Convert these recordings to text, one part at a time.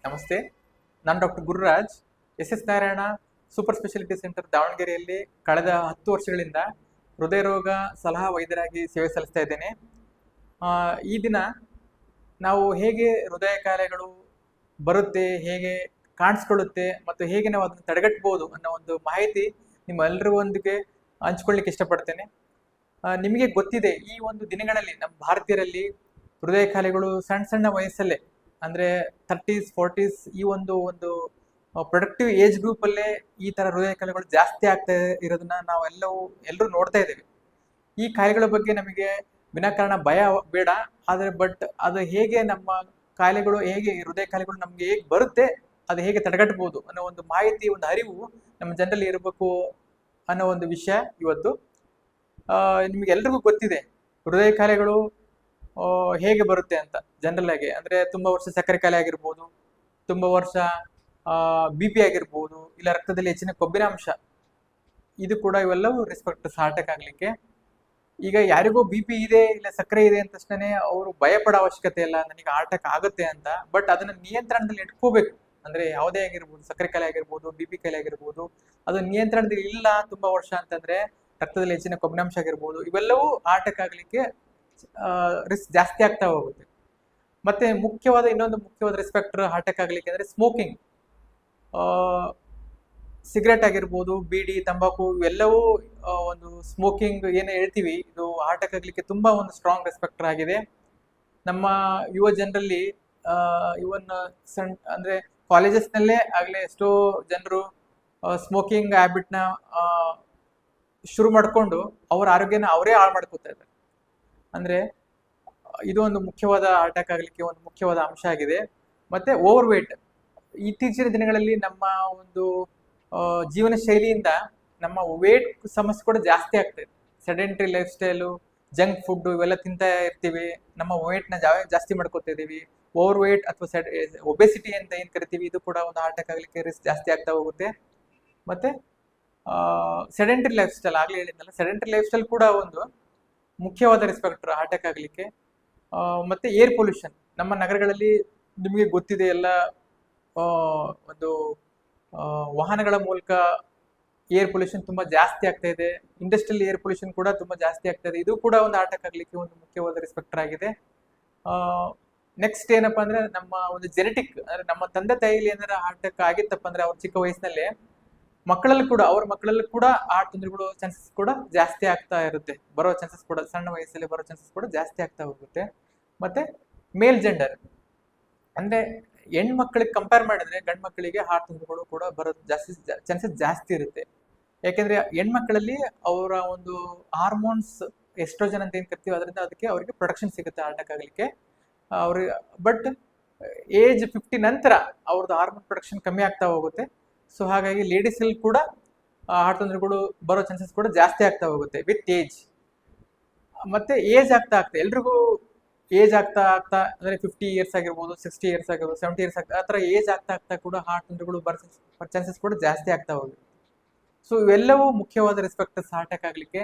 ನಮಸ್ತೆ. ನಾನು doctor Gururaj, S S Narayana super speciality centre ದಾವಣಗೆರೆಯಲ್ಲಿ ಕಳೆದ 10 ವರ್ಷಗಳಿಂದ ಹೃದಯ ರೋಗ ಸಲಹಾ ವೈದ್ಯರಾಗಿ ಸೇವೆ ಸಲ್ಲಿಸ್ತಾ ಇದ್ದೇನೆ. ಈ ದಿನ ನಾವು ಹೇಗೆ ಹೃದಯ ಕಾಯಿಲೆಗಳು ಬರುತ್ತೆ, ಹೇಗೆ ಕಾಣಿಸ್ಕೊಳ್ಳುತ್ತೆ ಮತ್ತು ಹೇಗೆ ನಾವು ಅದನ್ನು ತಡೆಗಟ್ಟಬಹುದು ಅನ್ನೋ ಒಂದು ಮಾಹಿತಿ ನಿಮ್ಮೆಲ್ಲರೊಂದಿಗೆ ಹಂಚ್ಕೊಳ್ಳಿಕ್ಕೆ ಇಷ್ಟಪಡ್ತೇನೆ. ನಿಮಗೆ ಗೊತ್ತಿದೆ, ಈ ಒಂದು ದಿನಗಳಲ್ಲಿ ನಮ್ಮ ಭಾರತೀಯರಲ್ಲಿ ಹೃದಯ ಕಾಯಿಲೆಗಳು ಸಣ್ಣ ಸಣ್ಣ ವಯಸ್ಸಲ್ಲೇ, ಅಂದ್ರೆ 30s 40s ಈ ಒಂದು ಒಂದು ಪ್ರೊಡಕ್ಟಿವ್ ಏಜ್ ಗ್ರೂಪ್ ಅಲ್ಲೇ ಈ ತರ ಹೃದಯ ಕಾಯಿಲೆಗಳು ಜಾಸ್ತಿ ಆಗ್ತಾ ಇರೋದನ್ನ ಎಲ್ಲರೂ ನೋಡ್ತಾ ಇದ್ದೇವೆ. ಈ ಕಾಯಿಲೆಗಳ ಬಗ್ಗೆ ನಮಗೆ ವಿನಾಕಾರಣ ಭಯ ಬೇಡ, ಆದ್ರೆ ಅದು ಹೇಗೆ ನಮ್ಮ ಕಾಯಿಲೆಗಳು ಹೇಗೆ ಹೃದಯ ಕಾಯಿಲೆಗಳು ನಮ್ಗೆ ಹೇಗೆ ಬರುತ್ತೆ, ಅದು ಹೇಗೆ ತಡೆಗಟ್ಟಬಹುದು ಅನ್ನೋ ಒಂದು ಮಾಹಿತಿ, ಒಂದು ಅರಿವು ನಮ್ಮ ಜನರಲ್ಲಿ ಇರಬೇಕು ಅನ್ನೋ ಒಂದು ವಿಷಯ ಇವತ್ತು. ನಿಮ್ಗೆ ಎಲ್ರಿಗೂ ಗೊತ್ತಿದೆ ಹೃದಯ ಕಾಯಿಲೆಗಳು ಹೇಗೆ ಬರುತ್ತೆ ಅಂತ. ಜನರಲ್ ಆಗಿ ಅಂದ್ರೆ ತುಂಬಾ ವರ್ಷ ಸಕ್ಕರೆ ಕಾಯಿಲೆ ಆಗಿರ್ಬೋದು, ತುಂಬಾ ವರ್ಷ BP ಆಗಿರ್ಬೋದು, ಇಲ್ಲ ರಕ್ತದಲ್ಲಿ ಹೆಚ್ಚಿನ ಕೊಬ್ಬಿನಾಂಶ, ಇದು ಕೂಡ ಇವೆಲ್ಲವೂ ರಿಸ್ಕ್ ಹಾರ್ಟ್ ಅಟ್ಯಾಕ್ ಆಗ್ಲಿಕ್ಕೆ. ಈಗ ಯಾರಿಗೂ BP ಇದೆ ಇಲ್ಲ ಸಕ್ಕರೆ ಇದೆ ಅಂತ ತಕ್ಷಣ ಅವರು ಭಯ ಪಡೋ ಅವಶ್ಯಕತೆ ಇಲ್ಲ, ನನಗೆ ಹಾರ್ಟ್ ಅಟ್ಯಾಕ್ ಆಗುತ್ತೆ ಅಂತ. ಬಟ್ ಅದನ್ನ ನಿಯಂತ್ರಣದಲ್ಲಿ ಇಟ್ಕೋಬೇಕು. ಅಂದ್ರೆ ಯಾವುದೇ ಆಗಿರ್ಬೋದು, ಸಕ್ಕರೆ ಕಾಯಿಲೆ ಆಗಿರ್ಬೋದು, BP ಕಾಯಿಲೆ ಆಗಿರ್ಬೋದು, ಅದು ನಿಯಂತ್ರಣದಲ್ಲಿ ಇಲ್ಲ ತುಂಬಾ ವರ್ಷ ಅಂತಂದ್ರೆ, ರಕ್ತದಲ್ಲಿ ಹೆಚ್ಚಿನ ಕೊಬ್ಬಿನಾಂಶ ಆಗಿರ್ಬೋದು, ಇವೆಲ್ಲವೂ ಹಾರ್ಟ್ ಅಟ್ಯಾಕ್ ಆಗ್ಲಿಕ್ಕೆ ರಿಸ್ಕ್ ಜಾಸ್ತಿ ಆಗ್ತಾ ಹೋಗುತ್ತೆ. ಮತ್ತೆ ಇನ್ನೊಂದು ಮುಖ್ಯವಾದ ರಿಸ್ಕ್ ಫ್ಯಾಕ್ಟರ್ ಹಾರ್ಟ್ ಅಟ್ಯಾಕ್ ಆಗ್ಲಿಕ್ಕೆ ಅಂದ್ರೆ ಸ್ಮೋಕಿಂಗ್. ಸಿಗರೆಟ್ ಆಗಿರ್ಬೋದು, ಬೀಡಿ, ತಂಬಾಕು, ಇವೆಲ್ಲವೂ ಒಂದು ಸ್ಮೋಕಿಂಗ್ ಏನೇ ಹೇಳ್ತೀವಿ, ಇದು ಹಾರ್ಟ್ ಅಟ್ಯಾಕ್ ಆಗ್ಲಿಕ್ಕೆ ತುಂಬಾ ಒಂದು ಸ್ಟ್ರಾಂಗ್ ರಿಸ್ಕ್ ಫ್ಯಾಕ್ಟರ್ ಆಗಿದೆ. ನಮ್ಮ ಯುವ ಜನರಲ್ಲಿ ಇವನ್ ಅಂದ್ರೆ ಕಾಲೇಜಸ್ ನಲ್ಲೇ ಆಗ್ಲೇ ಎಷ್ಟೋ ಜನರು ಸ್ಮೋಕಿಂಗ್ ಹ್ಯಾಬಿಟ್ ನ ಶುರು ಮಾಡ್ಕೊಂಡು ಅವರ ಆರೋಗ್ಯನ ಅವರೇ ಹಾಳು ಮಾಡ್ಕೋತಾ ಇದ್ದಾರೆ. ಅಂದ್ರೆ ಇದು ಒಂದು ಮುಖ್ಯವಾದ ಹಾರ್ಟ್ ಅಟ್ಯಾಕ್ ಆಗ್ಲಿಕ್ಕೆ ಒಂದು ಮುಖ್ಯವಾದ ಅಂಶ ಆಗಿದೆ. ಮತ್ತೆ ಓವರ್ ವೇಟ್, ಇತ್ತೀಚಿನ ದಿನಗಳಲ್ಲಿ ನಮ್ಮ ಒಂದು ಜೀವನ ಶೈಲಿಯಿಂದ ನಮ್ಮ ವೇಟ್ ಸಮಸ್ಯೆ ಕೂಡ ಜಾಸ್ತಿ ಆಗ್ತದೆ. Sedentary life style, junk food ಇವೆಲ್ಲ ತಿಂತಾ ಇರ್ತೀವಿ, ನಮ್ಮ ವೇಟ್ ನ ಜಾಸ್ತಿ ಮಾಡ್ಕೊತಾ ಇದೀವಿ. ಓವರ್ ವೇಟ್ ಅಥವಾ ಒಬೆಸಿಟಿ ಅಂತ ಏನ್ ಕರಿತೀವಿ, ಇದು ಕೂಡ ಒಂದು ಹಾರ್ಟ್ ಅಟ್ಯಾಕ್ ಆಗ್ಲಿಕ್ಕೆ ರಿಸ್ಕ್ ಜಾಸ್ತಿ ಆಗ್ತಾ ಹೋಗುತ್ತೆ. ಮತ್ತೆ ಸೆಡೆಂಟರಿ ಲೈಫ್ ಸ್ಟೈಲ್, ಆಗ್ಲೇ ಹೇಳಿದ್ನಲ್ಲ, ಸೆಡೆಂಟರಿ ಲೈಫ್ ಸ್ಟೈಲ್ ಕೂಡ ಒಂದು ಮುಖ್ಯವಾದ ರಿಸ್ಕ್ ಫ್ಯಾಕ್ಟರ್ ಹಾರ್ಟ್ ಅಟ್ಯಾಕ್ ಆಗ್ಲಿಕ್ಕೆ. ಮತ್ತೆ ಏರ್ ಪೊಲ್ಯೂಷನ್, ನಮ್ಮ ನಗರಗಳಲ್ಲಿ ನಿಮಗೆ ಗೊತ್ತಿದೆ ಎಲ್ಲ, ಒಂದು ವಾಹನಗಳ ಮೂಲಕ ಏರ್ ಪೊಲ್ಯೂಷನ್ ತುಂಬಾ ಜಾಸ್ತಿ ಆಗ್ತಾ ಇದೆ. ಇಂಡಸ್ಟ್ರಿಯಲ್ ಏರ್ ಪೊಲ್ಯೂಷನ್ ಕೂಡ ತುಂಬಾ ಜಾಸ್ತಿ ಆಗ್ತಾ ಇದೆ. ಇದು ಕೂಡ ಒಂದು ಹಾರ್ಟ್ ಅಟ್ಯಾಕ್ ಆಗ್ಲಿಕ್ಕೆ ಒಂದು ಮುಖ್ಯವಾದ ರಿಸ್ಕ್ ಫ್ಯಾಕ್ಟರ್ ಆಗಿದೆ. ನೆಕ್ಸ್ಟ್ ಏನಪ್ಪಾ ಅಂದ್ರೆ, ನಮ್ಮ ಒಂದು ಜೆನೆಟಿಕ್, ಅಂದ್ರೆ ನಮ್ಮ ತಂದೆ ತಾಯಿಲಿ ಏನಾರ ಹಾರ್ಟ್ ಅಟ್ಯಾಕ್ ಆಗಿತ್ತಪ್ಪ ಅಂದ್ರೆ ಅವ್ರ ಚಿಕ್ಕ ವಯಸ್ಸಿನಲ್ಲೇ ಅವ್ರ ಮಕ್ಕಳಲ್ಲೂ ಕೂಡ ಹಾರ್ಟ್ ತೊಂದರೆಗಳು ಚಾನ್ಸಸ್ ಕೂಡ ಜಾಸ್ತಿ ಆಗ್ತಾ ಇರುತ್ತೆ. ಬರೋ ಚಾನ್ಸಸ್ ಕೂಡ, ಸಣ್ಣ ವಯಸ್ಸಲ್ಲಿ ಬರೋ ಚಾನ್ಸಸ್ ಕೂಡ ಜಾಸ್ತಿ ಆಗ್ತಾ ಹೋಗುತ್ತೆ. ಮತ್ತೆ ಮೇಲ್ ಜೆಂಡರ್, ಅಂದ್ರೆ ಹೆಣ್ಮಕ್ಳಿಗೆ ಕಂಪೇರ್ ಮಾಡಿದ್ರೆ ಗಂಡ್ ಮಕ್ಕಳಿಗೆ ಹಾರ್ಟ್ ತೊಂದರೆಗಳು ಕೂಡ ಬರೋ ಚಾನ್ಸಸ್ ಜಾಸ್ತಿ ಇರುತ್ತೆ. ಯಾಕೆಂದ್ರೆ ಹೆಣ್ಮಕ್ಳಲ್ಲಿ ಅವರ ಒಂದು ಹಾರ್ಮೋನ್ಸ್, ಎಸ್ಟ್ರೋಜನ್ ಅಂತ ಏನ್ ಕರಿತೀವಿ, ಅದರಿಂದ ಅವರಿಗೆ ಪ್ರೊಟೆಕ್ಷನ್ ಸಿಗುತ್ತೆ ಹಾರ್ಟ್ ಅಟ್ಯಾಕ್ ಆಗ್ಲಿಕ್ಕೆ ಅವ್ರಿಗೆ. ಬಟ್ ಏಜ್ 50 ನಂತರ ಅವ್ರದ್ದು ಹಾರ್ಮೋನ್ ಪ್ರೊಟೆಕ್ಷನ್ ಕಮ್ಮಿ ಆಗ್ತಾ ಹೋಗುತ್ತೆ. ಸೊ ಹಾಗಾಗಿ ಲೇಡೀಸ್ ಅಲ್ಲಿ ಕೂಡ ಹಾರ್ಟ್ ತೊಂದರೆಗಳು ಬರೋ ಚಾನ್ಸಸ್ ಕೂಡ ಜಾಸ್ತಿ ಆಗ್ತಾ ಹೋಗುತ್ತೆ ವಿತ್ ಏಜ್. ಮತ್ತೆ ಏಜ್ ಆಗ್ತಾ ಎಲ್ರಿಗೂ ಏಜ್ ಆಗ್ತಾ ಅಂದ್ರೆ 50 ಇಯರ್ಸ್ ಆಗಿರ್ಬೋದು, 60 ಇಯರ್ಸ್ ಆಗಿರ್ಬೋದು, 70 ಇಯರ್ಸ್ ಆಗ್ತಾ, ಆ ಥರ ಏಜ್ ಆಗ್ತಾ ಕೂಡ ಹಾರ್ಟ್ ತೊಂದರೆಗಳು ಬರೋ ಚಾನ್ಸಸ್ ಕೂಡ ಜಾಸ್ತಿ ಆಗ್ತಾ ಹೋಗುತ್ತೆ. ಸೊ ಇವೆಲ್ಲವೂ ಮುಖ್ಯವಾದ ರಿಸ್ಕ್ ಫ್ಯಾಕ್ಟರ್ಸ್ ಹಾರ್ಟ್ ಅಟ್ಯಾಕ್ ಆಗ್ಲಿಕ್ಕೆ.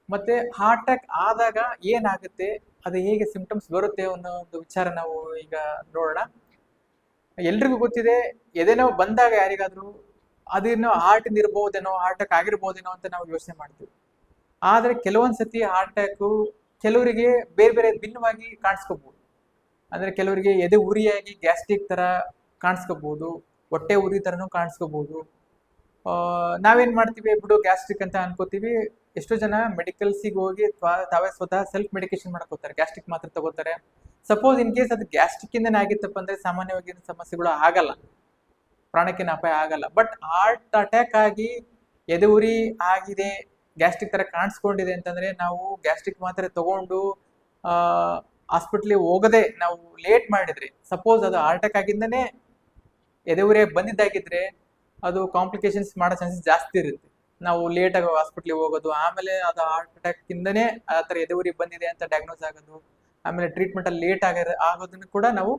ಮತ್ತೆ ಹಾರ್ಟ್ ಅಟ್ಯಾಕ್ ಆದಾಗ ಏನಾಗುತ್ತೆ, ಅದು ಹೇಗೆ ಸಿಂಪ್ಟಮ್ಸ್ ಬರುತ್ತೆ ಅನ್ನೋ ಒಂದು ವಿಚಾರ ನಾವು ಈಗ ನೋಡೋಣ. ಎಲ್ರಿಗೂ ಗೊತ್ತಿದೆ, ಎದೆನೋವು ಬಂದಾಗ ಯಾರಿಗಾದ್ರೂ ಅದೇನೋ ಹಾರ್ಟ್ ಇಂದ ಇರ್ಬೋದೇನೋ, ಹಾರ್ಟ್ ಅಟ್ಯಾಕ್ ಆಗಿರ್ಬೋದೇನೋ ಅಂತ ನಾವು ಯೋಚನೆ ಮಾಡ್ತೀವಿ. ಆದ್ರೆ ಕೆಲವೊಂದ್ಸತಿ ಹಾರ್ಟ್ ಅಟ್ಯಾಕ್ ಕೆಲವರಿಗೆ ಬೇರೆ ಬೇರೆ ಭಿನ್ನವಾಗಿ ಕಾಣಿಸ್ಕೋಬಹುದು. ಅಂದ್ರೆ ಕೆಲವರಿಗೆ ಎದೆ ಉರಿಯಾಗಿ ಗ್ಯಾಸ್ಟ್ರಿಕ್ ತರ ಕಾಣಿಸ್ಕೋಬಹುದು, ಹೊಟ್ಟೆ ಉರಿ ತರನು ಕಾಣಿಸ್ಕೋಬಹುದು. ನಾವೇನ್ ಮಾಡ್ತೀವಿ, ಬಿಡು ಗ್ಯಾಸ್ಟ್ರಿಕ್ ಅಂತ ಅನ್ಕೋತೀವಿ. ಎಷ್ಟೋ ಜನ ಮೆಡಿಕಲ್ಸಿಗೆ ಹೋಗಿ ತಾವೇ ಸ್ವತಃ ಸೆಲ್ಫ್ ಮೆಡಿಕೇಶನ್ ಮಾಡ್ಕೋತಾರೆ, ಗ್ಯಾಸ್ಟ್ರಿಕ್ ಮಾತ್ರ ತಗೋತಾರೆ. ಸಪೋಸ್ ಇನ್ ಕೇಸ್ ಅದು ಗ್ಯಾಸ್ಟ್ರಿಕ್ ಇಂದನೇ ಆಗಿತ್ತಪ್ಪ ಅಂದ್ರೆ ಸಾಮಾನ್ಯವಾಗಿ ಸಮಸ್ಯೆಗಳು ಆಗಲ್ಲ, ಪ್ರಾಣಕ್ಕೇನು ಅಪಾಯ ಆಗಲ್ಲ. ಬಟ್ ಹಾರ್ಟ್ ಅಟ್ಯಾಕ್ ಆಗಿ ಎದೆ ಉರಿ ಆಗಿದೆ, ಗ್ಯಾಸ್ಟ್ರಿಕ್ ತರ ಕಾಣಿಸ್ಕೊಂಡಿದೆ ಅಂತಂದ್ರೆ ನಾವು ಗ್ಯಾಸ್ಟ್ರಿಕ್ ಮಾತ್ರೆ ತಗೊಂಡು ಹಾಸ್ಪಿಟ್ಲಿಗೆ ಹೋಗದೆ ನಾವು ಲೇಟ್ ಮಾಡಿದ್ರೆ, ಸಪೋಸ್ ಅದು ಹಾರ್ಟ್ ಅಟ್ಯಾಕ್ ಆಗಿಂದನೇ ಎದೆ ಉರಿ ಬಂದಿದ್ದಾಗಿದ್ರೆ ಅದು ಕಾಂಪ್ಲಿಕೇಶನ್ಸ್ ಮಾಡೋ ಚಾನ್ಸಸ್ ಜಾಸ್ತಿ ಇರುತ್ತೆ. ನಾವು ಲೇಟ್ ಆಗಿ ಹಾಸ್ಪಿಟ್ಲಿಗೆ ಹೋಗೋದು, ಆಮೇಲೆ ಅದು ಹಾರ್ಟ್ ಅಟ್ಯಾಕ್ ಇಂದನೇ ಆ ಥರ ಎದೆ ಉರಿ ಬಂದಿದೆ ಅಂತ ಡಯಾಗ್ನೋಸ್ ಆಗೋದು, ಆಮೇಲೆ ಟ್ರೀಟ್ಮೆಂಟ್ ಅಲ್ಲಿ ಲೇಟ್ ಆಗೋದನ್ನು ಕೂಡ ನಾವು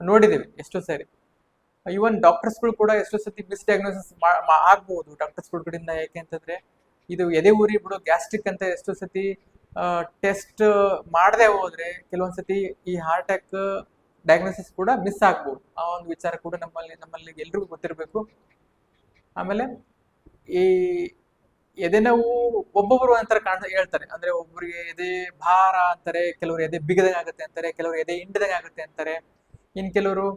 ನೋಡಿದ್ದೇವೆ ಎಷ್ಟೋ ಸರಿ. ಈವನ್ ಡಾಕ್ಟರ್ಸ್ಗಳು ಕೂಡ ಎಷ್ಟೋ ಸತಿ ಮಿಸ್ ಡಯಾಗ್ನೋಸಿಸ್ ಆಗ್ಬಹುದು ಡಾಕ್ಟರ್ಸ್ಗಳ ಕಡೆಯಿಂದ. ಯಾಕೆ ಅಂತಂದ್ರೆ ಇದು ಎದೆ ಉರಿ ಬಿಡು ಗ್ಯಾಸ್ಟ್ರಿಕ್ ಅಂತ ಎಷ್ಟೋ ಸತಿ ಟೆಸ್ಟ್ ಮಾಡದೆ ಹೋದ್ರೆ ಕೆಲವೊಂದ್ಸತಿ ಈ ಹಾರ್ಟ್ ಅಟ್ಯಾಕ್ ಡಯಾಗ್ನೋಸಿಸ್ ಕೂಡ ಮಿಸ್ ಆಗ್ಬೋದು. ಆ ಒಂದು ವಿಚಾರ ಕೂಡ ನಮ್ಮಲ್ಲಿ ಎಲ್ರಿಗೂ ಗೊತ್ತಿರಬೇಕು. ಆಮೇಲೆ ಈ ಎದೆನೋವು ಒಬ್ಬೊಬ್ರು ಒಂಥರ ಹೇಳ್ತಾರೆ. ಅಂದ್ರೆ ಒಬ್ಬರಿಗೆ ಎದೆ ಭಾರ ಅಂತಾರೆ, ಕೆಲವರು ಎದೆ ಬಿಗದಂಗ ಆಗುತ್ತೆ ಅಂತಾರೆ, ಕೆಲವರು ಎದೆ ಹಿಂಡದಂಗ ಆಗುತ್ತೆ ಅಂತಾರೆ, ಇನ್ ಕೆಲವರು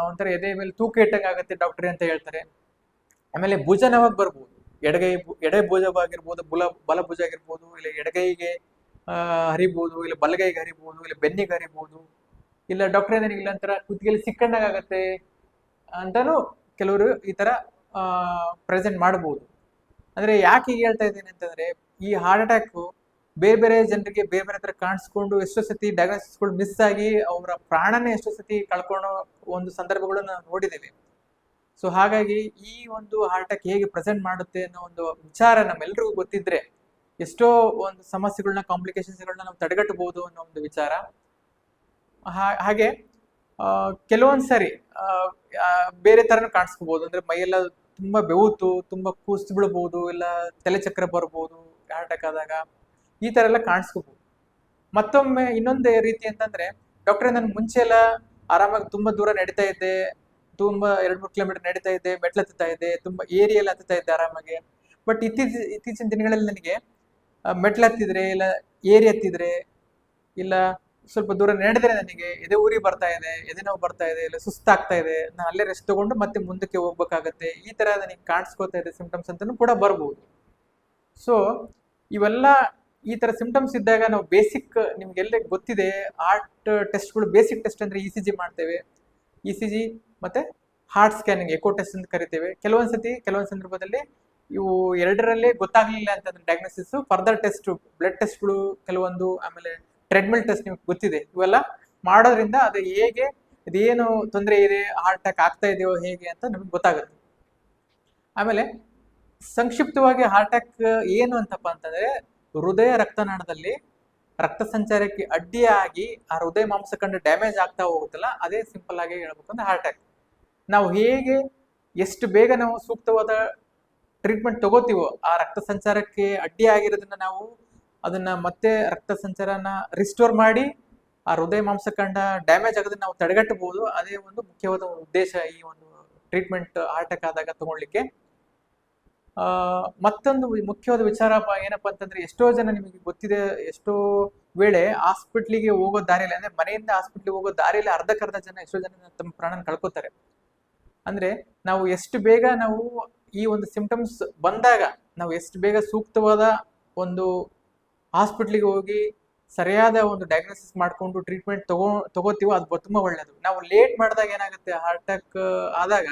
ಒಂಥರ ಎದೆ ಮೇಲೆ ತೂಕ ಇಟ್ಟಂಗ ಆಗುತ್ತೆ ಡಾಕ್ಟ್ರಿ ಅಂತ ಹೇಳ್ತಾರೆ. ಆಮೇಲೆ ಭುಜ ನೋವಾಗಿ ಬರ್ಬೋದು, ಎಡೆ ಭುಜವಾಗಿರ್ಬೋದು, ಬಲ ಭುಜ ಆಗಿರ್ಬೋದು, ಇಲ್ಲ ಎಡಗೈಗೆ ಹರಿಬಹುದು, ಇಲ್ಲ ಬಲಗೈಗೆ ಹರಿಬಹುದು, ಇಲ್ಲ ಬೆನ್ನಿಗೆ ಹರಿಬಹುದು, ಇಲ್ಲ ಡಾಕ್ಟ್ರೇ ನನಗೆ ಇಲ್ಲಂತರ ಕುತ್ತಿಗೆಯಲ್ಲಿ ಸಿಕ್ಕಂಡಾಗ ಆಗತ್ತೆ ಅಂತಾನು ಕೆಲವರು ಈ ತರ ಪ್ರೆಸೆಂಟ್ ಮಾಡಬಹುದು. ಅಂದ್ರೆ ಯಾಕೆ ಹೀಗೆ ಹೇಳ್ತಾ ಇದ್ದೀನಿ ಅಂತಂದ್ರೆ, ಈ ಹಾರ್ಟ್ ಅಟ್ಯಾಕ್ ಬೇರೆ ಬೇರೆ ಜನರಿಗೆ ಬೇರೆ ಬೇರೆ ತರ ಕಾಣಿಸ್ಕೊಂಡು ಎಷ್ಟೋ ಸತಿ ಡಯಾಗ್ನೋಸಿಸ್ಗಳು ಮಿಸ್ ಆಗಿ ಅವರ ಪ್ರಾಣನೇ ಎಷ್ಟೋ ಸತಿ ಕಳ್ಕೊಳ್ಳೋ ಒಂದು ಸಂದರ್ಭಗಳನ್ನ ನಾವು ನೋಡಿದ್ದೇವೆ. ಸೊ ಹಾಗಾಗಿ ಈ ಒಂದು ಹಾರ್ಟ್ ಅಟ್ಯಾಕ್ ಹೇಗೆ ಪ್ರೆಸೆಂಟ್ ಮಾಡುತ್ತೆ ಅನ್ನೋ ಒಂದು ವಿಚಾರ ನಮ್ಮೆಲ್ರಿಗೂ ಗೊತ್ತಿದ್ರೆ ಎಷ್ಟೋ ಒಂದು ಸಮಸ್ಯೆಗಳನ್ನ, ಕಾಂಪ್ಲಿಕೇಶನ್ಸ್ಗಳನ್ನ ನಾವು ತಡೆಗಟ್ಟಬಹುದು ಅನ್ನೋ ಒಂದು ವಿಚಾರ. ಹಾಗೆ ಕೆಲವೊಂದ್ ಸರಿ ಬೇರೆ ತರನು ಕಾಣಿಸ್ಕೋಬಹುದು. ಅಂದ್ರೆ ಮೈಯೆಲ್ಲ ತುಂಬಾ ಬೆವುತು, ತುಂಬಾ ಕೂಸ್ತು ಬಿಡ್ಬೋದು, ಇಲ್ಲ ತಲೆ ಚಕ್ರ ಬರ್ಬೋದು ಹಾರ್ಟ್ ಅಟ್ಯಾಕ್ ಆದಾಗ, ಈ ತರ ಎಲ್ಲ ಕಾಣಿಸ್ಕೋಬಹುದು. ಮತ್ತೊಮ್ಮೆ ಇನ್ನೊಂದು ರೀತಿ ಅಂತಂದ್ರೆ, ಡಾಕ್ಟ್ರೆ ನಾನು ಮುಂಚೆ ಎಲ್ಲ ಆರಾಮಾಗಿ ತುಂಬಾ ದೂರ ನಡೀತಾ ಇದ್ದೆ, ತುಂಬಾ 2-3 ಕಿಲೋಮೀಟರ್ ನಡೀತಾ ಇದ್ದೆ, ಮೆಟ್ಲು ಹತ್ತುತ್ತಾ ಇದ್ದೆ, ತುಂಬಾ ಏರಿಯಲ್ಲಿ ಹತ್ತುತ್ತಾ ಇದ್ದೆ ಆರಾಮಾಗಿ. ಬಟ್ ಇತ್ತೀಚಿನ ದಿನಗಳಲ್ಲಿ ನನಗೆ ಮೆಟ್ಲು ಹತ್ತಿದ್ರೆ, ಇಲ್ಲ ಏರಿ ಹತ್ತಿದ್ರೆ, ಇಲ್ಲ ಸ್ವಲ್ಪ ದೂರ ನಡೆದ್ರೆ ನನಗೆ ಎದೆ ಉರಿ ಬರ್ತಾ ಇದೆ, ಎದೆ ನೋವು ಬರ್ತಾ ಇದೆ, ಇಲ್ಲ ಸುಸ್ತಾಗ್ತಾ ಇದೆ, ನಾನು ಅಲ್ಲೇ ರೆಸ್ಟ್ ತಗೊಂಡು ಮತ್ತೆ ಮುಂದಕ್ಕೆ ಹೋಗ್ಬೇಕಾಗತ್ತೆ, ಈ ತರ ನನಗೆ ಕಾಣಿಸ್ಕೋತಾ ಇದೆ ಸಿಂಪ್ಟಮ್ಸ್ ಅಂತಾನು ಕೂಡ ಬರ್ಬೋದು. ಸೊ ಇವೆಲ್ಲ ಈ ತರ ಸಿಂಪ್ಟಮ್ಸ್ ಇದ್ದಾಗ ನಾವು ಬೇಸಿಕ್, ನಿಮ್ಗೆಲ್ಲ ಗೊತ್ತಿದೆ, ಹಾರ್ಟ್ ಟೆಸ್ಟ್ಗಳು ಬೇಸಿಕ್ ಟೆಸ್ಟ್ ಅಂದ್ರೆ ECG ಮಾಡ್ತೇವೆ, ECG ಮತ್ತೆ ಹಾರ್ಟ್ ಸ್ಕ್ಯಾನಿಂಗ್, ಎಕೋ ಟೆಸ್ಟ್ ಅಂತ ಕರಿತೇವೆ. ಕೆಲವೊಂದ್ ಸಂದರ್ಭದಲ್ಲಿ ಇವು ಎರಡರಲ್ಲೇ ಗೊತ್ತಾಗ್ಲಿಲ್ಲ ಅಂತಂದ್ರೆ ಡಯಾಗ್ನೋಸಿಸ್, ಫರ್ದರ್ ಟೆಸ್ಟ್, ಬ್ಲಡ್ ಟೆಸ್ಟ್ಗಳು ಕೆಲವೊಂದು, ಆಮೇಲೆ ಟ್ರೆಡ್ಮಿಲ್ ಟೆಸ್ಟ್ ನಿಮ್ಗೆ ಗೊತ್ತಿದೆ. ಇವೆಲ್ಲ ಮಾಡೋದ್ರಿಂದ ಅದು ಹೇಗೆ, ಇದೇನು ತೊಂದರೆ ಇದೆ, ಹಾರ್ಟ್ ಅಟ್ಯಾಕ್ ಆಗ್ತಾ ಇದೆಯೋ ಹೇಗೆ ಅಂತ ನಮ್ಗೆ ಗೊತ್ತಾಗುತ್ತೆ. ಆಮೇಲೆ ಸಂಕ್ಷಿಪ್ತವಾಗಿ ಹಾರ್ಟ್ ಅಟ್ಯಾಕ್ ಏನು ಅಂತಪ್ಪ ಅಂತಂದ್ರೆ, ಹೃದಯ ರಕ್ತನಾಳದಲ್ಲಿ ರಕ್ತ ಸಂಚಾರಕ್ಕೆ ಅಡ್ಡಿಯಾಗಿ ಆ ಹೃದಯ ಮಾಂಸಖಂಡ ಡ್ಯಾಮೇಜ್ ಆಗ್ತಾ ಹೋಗುತ್ತಲ್ಲ, ಅದೇ ಸಿಂಪಲ್ ಆಗಿ ಹೇಳ್ಬೇಕಂದ್ರೆ ಹಾರ್ಟ್ ಅಟ್ಯಾಕ್. ನಾವು ಹೇಗೆ ಎಷ್ಟು ಬೇಗ ನಾವು ಸೂಕ್ತವಾದ ಟ್ರೀಟ್ಮೆಂಟ್ ತಗೋತೀವೋ, ಆ ರಕ್ತ ಸಂಚಾರಕ್ಕೆ ಅಡ್ಡಿ ಆಗಿರೋದನ್ನ ನಾವು ಅದನ್ನ ಮತ್ತೆ ರಕ್ತ ಸಂಚಾರನ ರಿಸ್ಟೋರ್ ಮಾಡಿ ಆ ಹೃದಯ ಮಾಂಸಖಂಡ ಡ್ಯಾಮೇಜ್ ಆಗೋದನ್ನ ನಾವು ತಡೆಗಟ್ಟಬಹುದು. ಅದೇ ಒಂದು ಮುಖ್ಯವಾದ ಉದ್ದೇಶ ಈ ಒಂದು ಟ್ರೀಟ್ಮೆಂಟ್ ಹಾರ್ಟ್ ಅಟ್ಯಾಕ್ ಆದಾಗ ತಗೊಳ್ಳಿಕ್ಕೆ. ಮತ್ತೊಂದು ಮುಖ್ಯವಾದ ವಿಚಾರ ಏನಪ್ಪಾ ಅಂತಂದ್ರೆ, ಎಷ್ಟೋ ಜನ ನಿಮಗೆ ಗೊತ್ತಿದೆ, ಎಷ್ಟೋ ವೇಳೆ ಹಾಸ್ಪಿಟ್ಲಿಗೆ ಹೋಗೋ ದಾರಿಯಲ್ಲಿ, ಅಂದ್ರೆ ಮನೆಯಿಂದ ಹಾಸ್ಪಿಟ್ಲಿಗೆ ಹೋಗೋ ದಾರಿಯಲ್ಲಿ ಅರ್ಧಕ್ಕರ್ಧ ಜನ, ಎಷ್ಟೋ ಜನ ತಮ್ಮ ಪ್ರಾಣನ ಕಳ್ಕೊತಾರೆ. ಅಂದ್ರೆ ನಾವು ಎಷ್ಟು ಬೇಗ ನಾವು ಈ ಒಂದು ಸಿಂಪ್ಟಮ್ಸ್ ಬಂದಾಗ ನಾವು ಎಷ್ಟು ಬೇಗ ಸೂಕ್ತವಾದ ಒಂದು ಹಾಸ್ಪಿಟ್ಲಿಗೆ ಹೋಗಿ ಸರಿಯಾದ ಒಂದು ಡಯಾಗ್ನೋಸಿಸ್ ಮಾಡ್ಕೊಂಡು ಟ್ರೀಟ್ಮೆಂಟ್ ತಗೋತೀವೋ ಅದು ತುಂಬಾ ಒಳ್ಳೇದು. ನಾವು ಲೇಟ್ ಮಾಡಿದಾಗ ಏನಾಗುತ್ತೆ, ಹಾರ್ಟ್ ಅಟ್ಯಾಕ್ ಆದಾಗ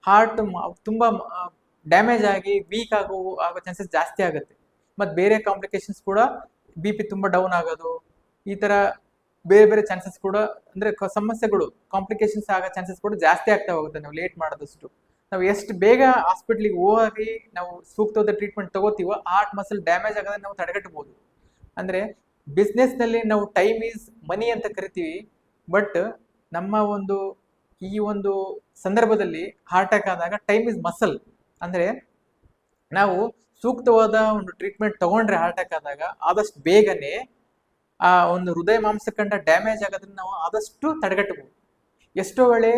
ಹಾರ್ಟ್ ತುಂಬಾ ಡ್ಯಾಮೇಜ್ ಆಗಿ ವೀಕ್ ಆಗೋ ಚಾನ್ಸಸ್ ಜಾಸ್ತಿ ಆಗುತ್ತೆ. ಮತ್ತೆ ಬೇರೆ ಕಾಂಪ್ಲಿಕೇಶನ್ಸ್ ಕೂಡ, BP ತುಂಬಾ ಡೌನ್ ಆಗೋದು, ಈ ತರ ಬೇರೆ ಬೇರೆ ಚಾನ್ಸಸ್ ಕೂಡ, ಅಂದ್ರೆ ಸಮಸ್ಯೆಗಳು, ಕಾಂಪ್ಲಿಕೇಶನ್ಸ್ ಆಗೋ ಚಾನ್ಸಸ್ ಕೂಡ ಜಾಸ್ತಿ ಆಗ್ತಾ ಹೋಗುತ್ತೆ ನಾವು ಲೇಟ್ ಮಾಡೋದಷ್ಟು. ನಾವು ಎಷ್ಟು ಬೇಗ ಹಾಸ್ಪಿಟ್ಲಿಗೆ ಹೋಗಿ ನಾವು ಸೂಕ್ತವಾದ ಟ್ರೀಟ್ಮೆಂಟ್ ತಗೋತೀವೋ ಹಾರ್ಟ್ ಮಸಲ್ ಡ್ಯಾಮೇಜ್ ಆಗೋದನ್ನ ನಾವು ತಡೆಗಟ್ಟಬಹುದು. ಅಂದ್ರೆ ಬಿಸ್ನೆಸ್ ನಲ್ಲಿ ನಾವು ಟೈಮ್ ಈಸ್ ಮನಿ ಅಂತ ಕರಿತೀವಿ, ಬಟ್ ನಮ್ಮ ಒಂದು ಈ ಒಂದು ಸಂದರ್ಭದಲ್ಲಿ ಹಾರ್ಟ್ ಅಟ್ಯಾಕ್ ಆದಾಗ ಟೈಮ್ ಈಸ್ ಮಸಲ್. ಅಂದ್ರೆ ನಾವು ಸೂಕ್ತವಾದ ಒಂದು ಟ್ರೀಟ್ಮೆಂಟ್ ತಗೊಂಡ್ರೆ ಹಾರ್ಟ್ ಅಟ್ಯಾಕ್ ಆದಾಗ ಆದಷ್ಟು ಬೇಗನೆ ಆ ಒಂದು ಹೃದಯ ಮಾಂಸಖಂಡ ಡ್ಯಾಮೇಜ್ ಆಗೋದನ್ನ ನಾವು ಆದಷ್ಟು ತಡೆಗಟ್ಟಬಹುದು. ಎಷ್ಟೋ ವೇಳೆ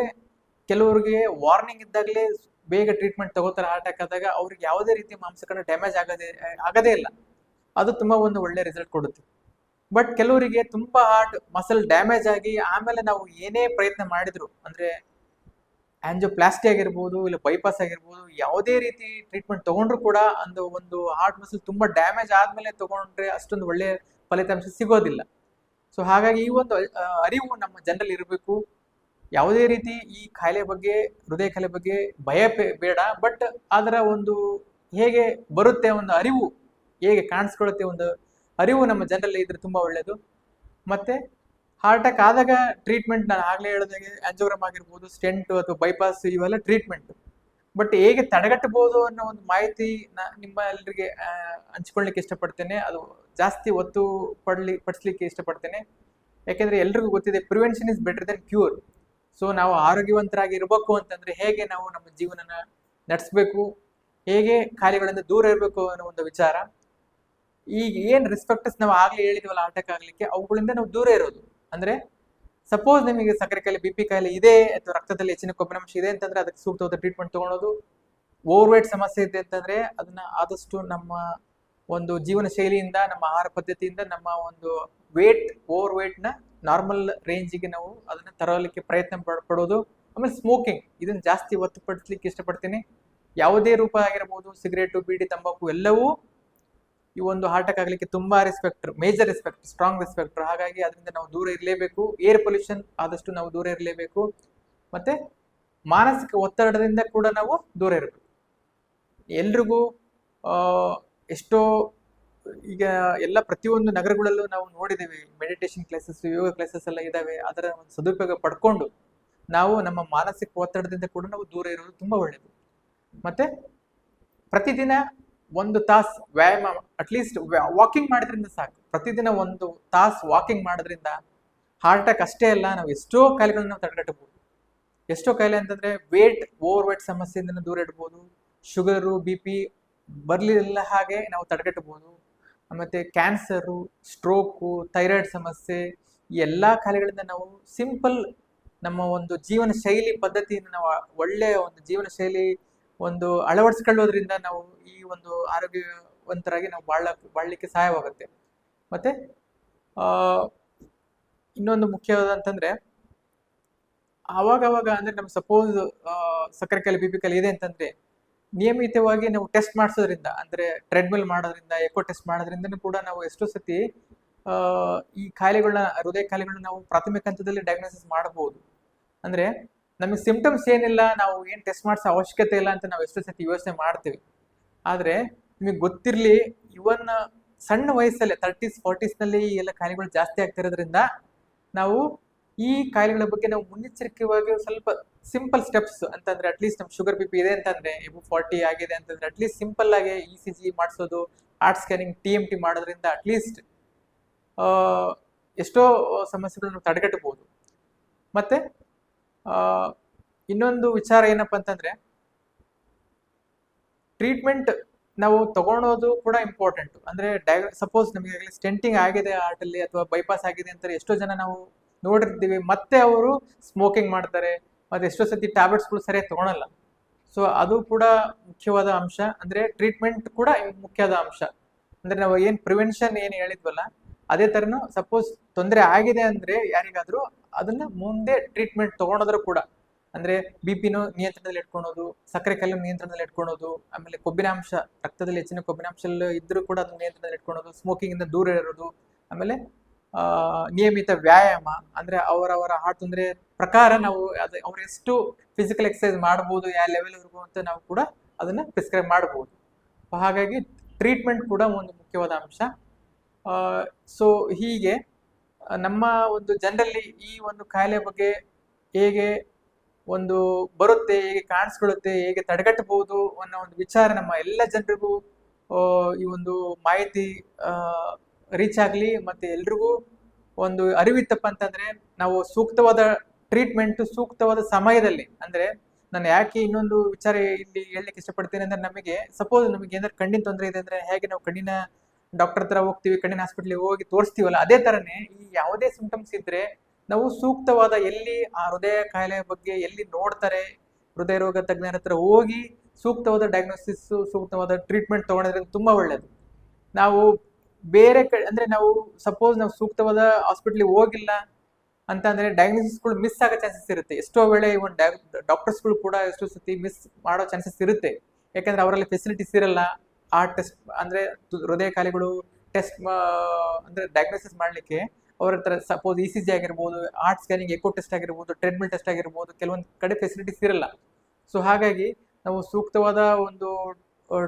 ಕೆಲವರಿಗೆ ವಾರ್ನಿಂಗ್ ಇದ್ದಾಗಲೇ ಬೇಗ ಟ್ರೀಟ್ಮೆಂಟ್ ತಗೋತಾರೆ ಹಾರ್ಟ್ ಅಟ್ಯಾಕ್ ಆದಾಗ, ಅವ್ರಿಗೆ ಯಾವುದೇ ರೀತಿ ಮಾಂಸಖಂಡ ಡ್ಯಾಮೇಜ್ ಆಗದೇ ಇಲ್ಲ, ಅದು ತುಂಬಾ ಒಂದು ಒಳ್ಳೆ ರಿಸಲ್ಟ್ ಕೊಡುತ್ತೆ. ಬಟ್ ಕೆಲವರಿಗೆ ತುಂಬಾ ಹಾರ್ಟ್ ಮಸಲ್ ಡ್ಯಾಮೇಜ್ ಆಗಿ ಆಮೇಲೆ ನಾವು ಏನೇ ಪ್ರಯತ್ನ ಮಾಡಿದ್ರು, ಅಂದ್ರೆ ಆಂಜಿಯೋಪ್ಲಾಸ್ಟಿ ಆಗಿರ್ಬೋದು, ಇಲ್ಲ ಬೈಪಾಸ್ ಆಗಿರ್ಬೋದು, ಯಾವುದೇ ರೀತಿ ಟ್ರೀಟ್ಮೆಂಟ್ ತಗೊಂಡ್ರು ಕೂಡ ಒಂದು ಹಾರ್ಟ್ ಮಸಲ್ ತುಂಬಾ ಡ್ಯಾಮೇಜ್ ಆದ್ಮೇಲೆ ತಗೊಂಡ್ರೆ ಅಷ್ಟೊಂದು ಒಳ್ಳೆ ಫಲಿತಾಂಶ ಸಿಗೋದಿಲ್ಲ. ಸೊ ಹಾಗಾಗಿ ಈ ಒಂದು ಅರಿವು ನಮ್ಮ ಜನರಲ್ಲಿ ಇರಬೇಕು. ಯಾವುದೇ ರೀತಿ ಈ ಕಾಯಿಲೆ ಬಗ್ಗೆ, ಹೃದಯ ಕಾಯಿಲೆ ಬಗ್ಗೆ ಭಯ ಬೇಡ, ಬಟ್ ಅದರ ಒಂದು ಹೇಗೆ ಬರುತ್ತೆ ಒಂದು ಅರಿವು, ಹೇಗೆ ಕಾಣಿಸ್ಕೊಳ್ಳುತ್ತೆ ಒಂದು ಅರಿವು ನಮ್ಮ ಜನರಲ್ಲಿ ಇದ್ರೆ ತುಂಬಾ ಒಳ್ಳೇದು. ಮತ್ತೆ ಹಾರ್ಟ್ ಅಟ್ಯಾಕ್ ಆದಾಗ ಟ್ರೀಟ್ಮೆಂಟ್, ನಾನು ಆಗ್ಲೇ ಹೇಳಿದಾಗೆ ಆಂಜಿಯೋಗ್ರಾಮ್ ಆಗಿರ್ಬೋದು, ಸ್ಟೆಂಟ್ ಅಥವಾ ಬೈಪಾಸ್, ಇವೆಲ್ಲ ಟ್ರೀಟ್ಮೆಂಟ್. ಬಟ್ ಹೇಗೆ ತಡೆಗಟ್ಟಬಹುದು ಅನ್ನೋ ಒಂದು ಮಾಹಿತಿ ನಿಮ್ಮ ಎಲ್ಲರಿಗೆ ಹಂಚ್ಕೊಳ್ಲಿಕ್ಕೆ ಇಷ್ಟಪಡ್ತೇನೆ. ಅದು ಜಾಸ್ತಿ ಒತ್ತು ಪಡಿಸ್ಲಿಕ್ಕೆ ಇಷ್ಟಪಡ್ತೇನೆ. ಯಾಕೆಂದ್ರೆ ಎಲ್ರಿಗೂ ಗೊತ್ತಿದೆ, prevention is better then cure. So ನಾವು ಆರೋಗ್ಯವಂತರಾಗಿ ಇರಬೇಕು ಅಂತಂದ್ರೆ ಹೇಗೆ ನಾವು ನಮ್ಮ ಜೀವನನ ನಡೆಸಬೇಕು, ಹೇಗೆ ಕಾಯಿಲೆಗಳಿಂದ ದೂರ ಇರಬೇಕು ಅನ್ನೋ ಒಂದು ವಿಚಾರ. ಈಗ ಏನ್ ರಿಸ್ಪೆಕ್ಟಸ್ ನಾವು ಆಗ್ಲೇ ಹೇಳಿದ್ವಲ್ಲ ಹಾರ್ಟ್ ಅಟ್ಯಾಕ್ ಆಗ್ಲಿಕ್ಕೆ, ಅವುಗಳಿಂದ ನಾವು ದೂರ ಇರೋದು. ಅಂದ್ರೆ ಸಪೋಸ್ ನಿಮಗೆ ಸಕ್ಕರೆ ಕಾಯಿಲೆ ಬಿ ಪಿ ಕಾಯಿಲೆ ಇದೆ ಅಥವಾ ರಕ್ತದಲ್ಲಿ ಹೆಚ್ಚಿನ ಕೊಬ್ಬಿನಾಂಶ ಇದೆ ಅಂತಂದ್ರೆ ಅದಕ್ಕೆ ಸೂಕ್ತವಾದ ಟ್ರೀಟ್ಮೆಂಟ್ ತಗೊಳ್ಳೋದು. ಓವರ್ ವೇಟ್ ಸಮಸ್ಯೆ ಇದೆ ಅಂತಂದ್ರೆ ಅದನ್ನ ಆದಷ್ಟು ನಮ್ಮ ಒಂದು ಜೀವನ ಶೈಲಿಯಿಂದ, ನಮ್ಮ ಆಹಾರ ಪದ್ಧತಿಯಿಂದ ನಮ್ಮ ಒಂದು ಓವರ್ ವೇಟ್ ನ ನಾರ್ಮಲ್ ರೇಂಜಿಗೆ ನಾವು ಅದನ್ನ ತರಲಿಕ್ಕೆ ಪ್ರಯತ್ನ ಪಡೋದು. ಆಮೇಲೆ ಸ್ಮೋಕಿಂಗ್, ಇದನ್ನ ಜಾಸ್ತಿ ಒತ್ತುಪಡಿಸ್ಲಿಕ್ಕೆ ಇಷ್ಟಪಡ್ತೀನಿ. ಯಾವುದೇ ರೂಪ ಆಗಿರಬಹುದು, ಸಿಗರೇಟು, ಬೀಡಿ, ತಂಬಾಕು ಎಲ್ಲವೂ ಈ ಒಂದು ಹಾರ್ಟ್ ಅಟ್ಯಾಕ್ ಆಗ್ಲಿಕ್ಕೆ ತುಂಬಾ ಮೇಜರ್ ರೆಸ್ಪೆಕ್ಟ್, ಸ್ಟ್ರಾಂಗ್ ರೆಸ್ಪೆಕ್ಟ್. ಹಾಗಾಗಿ ಅದರಿಂದ ನಾವು ದೂರ ಇರಲೇಬೇಕು. ಏರ್ ಪೊಲ್ಯೂಷನ್ ಆದಷ್ಟು ನಾವು ದೂರ ಇರಲೇಬೇಕು. ಮತ್ತೆ ಮಾನಸಿಕ ಒತ್ತಡದಿಂದ ಕೂಡ ನಾವು ದೂರ ಇರಬೇಕು. ಎಲ್ರಿಗೂ ಎಷ್ಟೋ ಈಗ ಎಲ್ಲ ಪ್ರತಿಯೊಂದು ನಗರಗಳಲ್ಲೂ ನಾವು ನೋಡಿದ್ದೇವೆ, ಮೆಡಿಟೇಷನ್ ಕ್ಲಾಸಸ್, ಯೋಗ ಕ್ಲಾಸಸ್ ಎಲ್ಲ ಇದಾವೆ. ಅದರ ಒಂದು ಸದುಪಯೋಗ ಪಡ್ಕೊಂಡು ನಾವು ನಮ್ಮ ಮಾನಸಿಕ ಒತ್ತಡದಿಂದ ಕೂಡ ನಾವು ದೂರ ಇರೋದು ತುಂಬಾ ಒಳ್ಳೆಯದು. ಮತ್ತೆ ಪ್ರತಿದಿನ 1 ತಾಸು ವ್ಯಾಯಾಮ, ಅಟ್ಲೀಸ್ಟ್ ವಾಕಿಂಗ್ ಮಾಡೋದ್ರಿಂದ ಸಾಕು. ಪ್ರತಿದಿನ 1 ತಾಸು ವಾಕಿಂಗ್ ಮಾಡೋದ್ರಿಂದ ಹಾರ್ಟ್ ಅಟ್ಯಾಕ್ ಅಷ್ಟೇ ಅಲ್ಲ, ನಾವು ಎಷ್ಟೋ ಕಾಯಿಲೆಗಳನ್ನ ನಾವು ತಡೆಗಟ್ಟಬಹುದು. ಎಷ್ಟೋ ಕಾಯಿಲೆ ಅಂತಂದ್ರೆ ಓವರ್ ವೇಟ್ ಸಮಸ್ಯೆಯಿಂದ ದೂರ ಇಡಬಹುದು. ಶುಗರು, ಬಿ ಪಿ ಬರ್ಲಿಲ್ಲ ಹಾಗೆ ನಾವು ತಡೆಗಟ್ಟಬಹುದು. ಮತ್ತೆ ಕ್ಯಾನ್ಸರು, ಸ್ಟ್ರೋಕು, ಥೈರಾಯ್ಡ್ ಸಮಸ್ಯೆ, ಈ ಎಲ್ಲಾ ಕಾಯಿಲೆಗಳಿಂದ ನಾವು ಸಿಂಪಲ್ ನಮ್ಮ ಒಂದು ಜೀವನ ಶೈಲಿ ಪದ್ಧತಿಯಿಂದ ನಾವು ಒಳ್ಳೆಯ ಒಂದು ಜೀವನ ಶೈಲಿ ಒಂದು ಅಳವಡಿಸ್ಕೊಳ್ಳೋದ್ರಿಂದ ನಾವು ಈ ಒಂದು ಆರೋಗ್ಯವಂತರಾಗಿ ನಾವು ಬಾಳ್ಲಿಕ್ಕೆ ಸಹಾಯವಾಗುತ್ತೆ. ಮತ್ತೆ ಇನ್ನೊಂದು ಮುಖ್ಯವಾದಂತಂದ್ರೆ ಅವಾಗ ಅಂದ್ರೆ ನಮ್ಗೆ ಸಪೋಸ್ ಸಕ್ಕರೆ ಕಾಯಿಲೆ, ಬಿ ಪಿ ಕಾಯಿಲೆ ಇದೆ ಅಂತಂದ್ರೆ ನಿಯಮಿತವಾಗಿ ನಾವು ಟೆಸ್ಟ್ ಮಾಡಿಸೋದ್ರಿಂದ, ಅಂದ್ರೆ ಟ್ರೆಡ್ಮಿಲ್ ಮಾಡೋದ್ರಿಂದ, ಎಕೋ ಟೆಸ್ಟ್ ಮಾಡೋದ್ರಿಂದ ಕೂಡ ನಾವು ಎಷ್ಟೋ ಸತಿ ಈ ಕಾಯಿಲೆಗಳನ್ನ, ಹೃದಯ ಕಾಯಿಲೆಗಳನ್ನ ನಾವು ಪ್ರಾಥಮಿಕ ಹಂತದಲ್ಲಿ ಡಯಾಗ್ನೋಸಿಸ್ ಮಾಡಬಹುದು. ಅಂದ್ರೆ ನಮಗೆ ಸಿಂಪ್ಟಮ್ಸ್ ಏನಿಲ್ಲ, ನಾವು ಏನ್ ಟೆಸ್ಟ್ ಮಾಡಿಸೋ ಅವಶ್ಯಕತೆ ಇಲ್ಲ ಅಂತ ನಾವು ಎಷ್ಟೋ ಸತಿ ಯೋಚನೆ ಮಾಡ್ತೀವಿ. ಆದ್ರೆ ನಿಮಗೆ ಗೊತ್ತಿರ್ಲಿ, ಇವನ್ ಸಣ್ಣ ವಯಸ್ಸಲ್ಲೇ 30s 40s ನಲ್ಲಿ ಈ ಎಲ್ಲ ಕಾಯಿಲೆಗಳು ಜಾಸ್ತಿ ಆಗ್ತಿರೋದ್ರಿಂದ ನಾವು ಈ ಕಾಯಿಲೆಗಳ ಬಗ್ಗೆ ನಾವು ಮುನ್ನೆಚ್ಚರಿಕೆವಾಗಿ ಸ್ವಲ್ಪ ಸಿಂಪಲ್ ಸ್ಟೆಪ್ಸ್ ಅಂತಂದ್ರೆ, ಅಟ್ಲೀಸ್ಟ್ ನಮ್ ಶುಗರ್ ಬಿ ಪಿ ಇದೆ ಅಂತಂದ್ರೆ, 40 ಆಗಿದೆ ಅಂತಂದ್ರೆ ಅಟ್ಲೀಸ್ಟ್ ಸಿಂಪಲ್ ಆಗಿ ECG ಮಾಡಿಸೋದು, ಹಾರ್ಟ್ ಸ್ಕ್ಯಾನಿಂಗ್, TMT ಮಾಡೋದ್ರಿಂದ ಅಟ್ಲೀಸ್ಟ್ ಎಷ್ಟೋ ಸಮಸ್ಯೆಗಳನ್ನು ತಡೆಗಟ್ಟಬಹುದು. ಮತ್ತೆ ಇನ್ನೊಂದು ವಿಚಾರ ಏನಪ್ಪಾ ಅಂತಂದ್ರೆ, ಟ್ರೀಟ್ಮೆಂಟ್ ನಾವು ತಗೊಳೋದು ಕೂಡ ಇಂಪಾರ್ಟೆಂಟ್. ಅಂದ್ರೆ ಸಪೋಸ್ ನಮಗೆ ಸ್ಟೆಂಟಿಂಗ್ ಆಗಿದೆ ಹಾರ್ಟ್ ಅಲ್ಲಿ ಅಥವಾ ಬೈಪಾಸ್ ಆಗಿದೆ ಅಂತ ಎಷ್ಟೋ ಜನ ನಾವು ನೋಡಿರ್ತೀವಿ. ಮತ್ತೆ ಅವರು ಸ್ಮೋಕಿಂಗ್ ಮಾಡ್ತಾರೆ, ಮತ್ತೆ ಎಷ್ಟೋ ಸತಿ ಟ್ಯಾಬ್ಲೆಟ್ಸ್ಗಳು ಸರಿಯಾಗಿ ತಗೊಳಲ್ಲ. ಸೊ ಅದು ಕೂಡ ಮುಖ್ಯವಾದ ಅಂಶ. ಅಂದ್ರೆ ಟ್ರೀಟ್ಮೆಂಟ್ ಕೂಡ ಮುಖ್ಯವಾದ ಅಂಶ. ಅಂದ್ರೆ ನಾವು ಪ್ರಿವೆನ್ಷನ್ ಏನ್ ಹೇಳಿದ್ವಲ್ಲ, ಅದೇ ತರನು ಸಪೋಸ್ ತೊಂದರೆ ಆಗಿದೆ ಅಂದ್ರೆ ಯಾರಿಗಾದ್ರೂ ಅದನ್ನ ಮುಂದೆ ಟ್ರೀಟ್ಮೆಂಟ್ ತಗೊಳೋದ್ರು ಕೂಡ, ಅಂದ್ರೆ ಬಿಪಿನೂ ನಿಯಂತ್ರಣದಲ್ಲಿ ಇಟ್ಕೊಳೋದು, ಸಕ್ಕರೆ ಕಾಯಿಲೆ ನಿಯಂತ್ರಣದಲ್ಲಿ ಇಟ್ಕೊಳೋದು, ಆಮೇಲೆ ಕೊಬ್ಬಿನಾಂಶ, ರಕ್ತದಲ್ಲಿ ಹೆಚ್ಚಿನ ಕೊಬ್ಬಿನಾಂಶ ಇದ್ರೂ ಕೂಡ ಅದನ್ನ ನಿಯಂತ್ರಣದಲ್ಲಿ ಇಟ್ಕೊಳೋದು, ಸ್ಮೋಕಿಂಗ್ ಇಂದ ದೂರ ಇರೋದು, ಆಮೇಲೆ ನಿಯಮಿತ ವ್ಯಾಯಾಮ, ಅಂದ್ರೆ ಅವರವರ ಹಾರ್ಟ್ ತೊಂದರೆ ಪ್ರಕಾರ ನಾವು ಅವ್ರು ಎಷ್ಟು ಫಿಸಿಕಲ್ ಎಕ್ಸರ್ಸೈಸ್ ಮಾಡಬಹುದು, ಯಾವ ಲೆವೆಲ್ ವರೆಗೂ ಅಂತ ನಾವು ಕೂಡ ಅದನ್ನ ಪ್ರಿಸ್ಕ್ರೈಬ್ ಮಾಡಬಹುದು. ಹಾಗಾಗಿ ಟ್ರೀಟ್ಮೆಂಟ್ ಕೂಡ ಒಂದು ಮುಖ್ಯವಾದ ಅಂಶ. ಸೊ ಹೀಗೆ ನಮ್ಮ ಒಂದು ಜನರಲ್ಲಿ ಈ ಒಂದು ಕಾಯಿಲೆ ಬಗ್ಗೆ ಹೇಗೆ ಒಂದು ಬರುತ್ತೆ, ಹೇಗೆ ಕಾಣಿಸ್ಕೊಳ್ಳುತ್ತೆ, ಹೇಗೆ ತಡೆಗಟ್ಟಬಹುದು ಅನ್ನೋ ಒಂದು ವಿಚಾರ ನಮ್ಮ ಎಲ್ಲ ಜನರಿಗೂ ಈ ಒಂದು ಮಾಹಿತಿ ರೀಚ್ ಆಗ್ಲಿ. ಮತ್ತೆ ಎಲ್ರಿಗೂ ಒಂದು ಅರಿವಿತ್ತಪ್ಪ ಅಂತಂದ್ರೆ ನಾವು ಸೂಕ್ತವಾದ ಟ್ರೀಟ್ಮೆಂಟ್ ಸೂಕ್ತವಾದ ಸಮಯದಲ್ಲಿ, ಅಂದ್ರೆ ನಾನು ಯಾಕೆ ಇನ್ನೊಂದು ವಿಚಾರ ಇಲ್ಲಿ ಹೇಳಲಿಕ್ಕೆ ಇಷ್ಟಪಡ್ತೇನೆ ಅಂದ್ರೆ, ನಮಗೆ ಸಪೋಸ್ ನಮಗೆ ಏನಾದ್ರು ಕಣ್ಣಿನ ತೊಂದರೆ ಇದೆ ಅಂದ್ರೆ ಹೇಗೆ ನಾವು ಕಣ್ಣಿನ ಡಾಕ್ಟರ್ ಹತ್ರ ಹೋಗ್ತೀವಿ, ಕಣ್ಣಿನ ಹಾಸ್ಪಿಟ್ಲಿಗೆ ಹೋಗಿ ತೋರಿಸ್ತೀವಲ್ಲ, ಅದೇ ತರನೇ ಈ ಯಾವುದೇ ಸಿಂಪ್ಟಮ್ಸ್ ಇದ್ರೆ ನಾವು ಸೂಕ್ತವಾದ ಎಲ್ಲಿ ಆ ಹೃದಯ ಕಾಯಿಲೆ ಬಗ್ಗೆ ಎಲ್ಲಿ ನೋಡ್ತಾರೆ, ಹೃದಯ ರೋಗ ತಜ್ಞರ ಹತ್ರ ಹೋಗಿ ಸೂಕ್ತವಾದ ಡಯಾಗ್ನೋಸಿಸ್, ಸೂಕ್ತವಾದ ಟ್ರೀಟ್ಮೆಂಟ್ ತಗೊಂಡ್ರೆ ತುಂಬಾ ಒಳ್ಳೇದು. ನಾವು ಬೇರೆ ಅಂದ್ರೆ ನಾವು ಸಪೋಸ್ ನಾವು ಸೂಕ್ತವಾದ ಹಾಸ್ಪಿಟ್ಲಿಗೆ ಹೋಗಿಲ್ಲ ಅಂತ ಅಂದ್ರೆ ಡಯಾಗ್ನೋಸಿಸ್ಗಳು ಮಿಸ್ ಆಗೋ ಚಾನ್ಸಸ್ ಇರುತ್ತೆ. ಎಷ್ಟೋ ವೇಳೆ ಇವನ್ ಡಾಕ್ಟರ್ಸ್ಗಳು ಕೂಡ ಎಷ್ಟೋ ಸತಿ ಮಿಸ್ ಮಾಡೋ ಚಾನ್ಸಸ್ ಇರುತ್ತೆ. ಯಾಕಂದ್ರೆ ಅವರಲ್ಲಿ ಫೆಸಿಲಿಟೀಸ್ ಇರಲ್ಲ. ಆ ಟೆಸ್ಟ್ ಅಂದ್ರೆ ಹೃದಯ ಕಾಯಿಲೆಗಳು ಟೆಸ್ಟ್ ಅಂದ್ರೆ ಡಯಾಗ್ನೋಸಿಸ್ ಮಾಡ್ಲಿಕ್ಕೆ ಅವ್ರ ಹತ್ರ ಸಪೋಸ್ ECG ಆಗಿರ್ಬೋದು, ಹಾರ್ಟ್ ಸ್ಕ್ಯಾನಿಂಗ್, ಎಕೋ ಟೆಸ್ಟ್ ಆಗಿರ್ಬೋದು, ಟ್ರೆಡ್ಮಿಲ್ ಟೆಸ್ಟ್ ಆಗಿರ್ಬೋದು, ಕೆಲವೊಂದು ಕಡೆ ಫೆಸಿಲಿಟೀಸ್ ಇರಲ್ಲ. ಸೊ ಹಾಗಾಗಿ ನಾವು ಸೂಕ್ತವಾದ ಒಂದು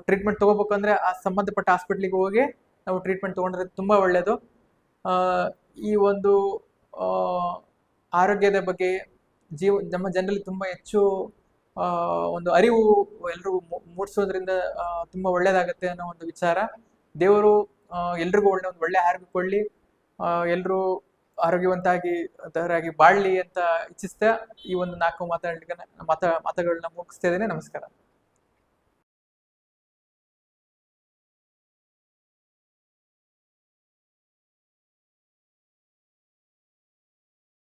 ಟ್ರೀಟ್ಮೆಂಟ್ ತಗೋಬೇಕಂದ್ರೆ ಆ ಸಂಬಂಧಪಟ್ಟ ಹಾಸ್ಪಿಟ್ಲಿಗೆ ಹೋಗಿ ನಾವು ಟ್ರೀಟ್ಮೆಂಟ್ ತಗೊಂಡ್ರೆ ತುಂಬಾ ಒಳ್ಳೆಯದು. ಈ ಒಂದು ಆರೋಗ್ಯದ ಬಗ್ಗೆ ನಮ್ಮ ಜನರಲ್ಲಿ ತುಂಬಾ ಹೆಚ್ಚು ಒಂದು ಅರಿವು ಎಲ್ರಿಗೂ ಮೂಡಿಸೋದ್ರಿಂದ ತುಂಬಾ ಒಳ್ಳೇದಾಗತ್ತೆ ಅನ್ನೋ ಒಂದು ವಿಚಾರ. ದೇವರು ಎಲ್ರಿಗೂ ಒಳ್ಳೆ ಆರೋಗ್ಯ ಕೊಡ್ಲಿ, ಎಲ್ರೂ ಆರೋಗ್ಯವಂತಾಗಿ ಬಾಳ್ಲಿ ಅಂತ ಇಚ್ಛಿಸ್ತಾ ಈ ಒಂದು 4 ಮಾತುಗಳನ್ನ ಮುಗಿಸ್ತಾ ಇದ್ದೇನೆ. ನಮಸ್ಕಾರ.